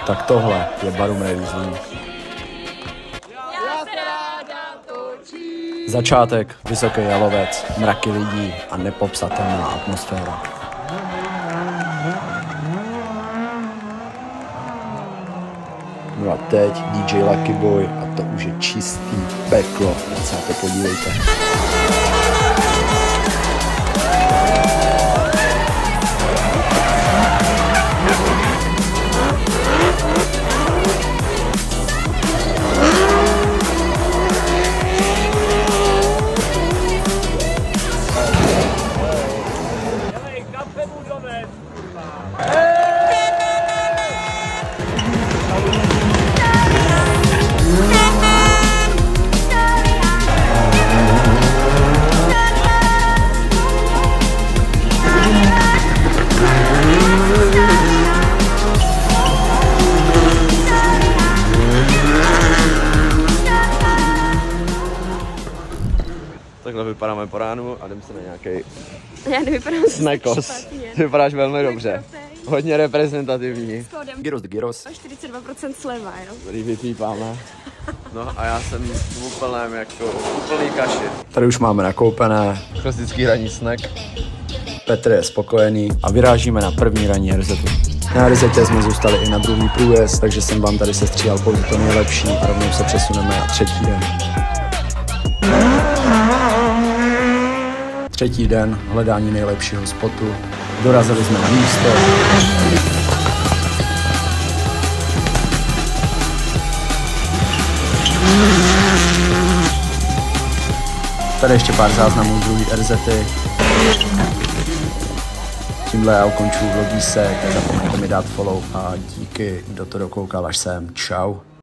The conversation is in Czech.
Tak tohle je Barum Release. Začátek, vysoký jalovec, mraky lidí a nepopsatelná atmosféra. No a teď DJ Lucky Boy a to už je čistý peklo, tak se na to podívejte. Takhle vypadáme po ránu a jdeme se na nějaký Já nevypadám snekos. Ty vypadáš velmi dobře. Hodně reprezentativní. Gyros de gyros. 42% sleva, jo? Který vypípáme. No a já jsem v úplném jako úplný kaši. Tady už máme nakoupené. Klasický ranní snack. Petr je spokojený a vyrážíme na první ranní RZtu. Na RZtě jsme zůstali i na druhý průjezd, takže jsem vám tady sestříhal pouze to nejlepší a rovnou se přesuneme na třetí den. Třetí den, hledání nejlepšího spotu. Dorazili jsme na místo. Tady ještě pár záznamů z druhý RZty. Tímhle já ukončuju vlogísek, nezapomeňte mi dát follow a díky, kdo to dokoukal až sem. Čau.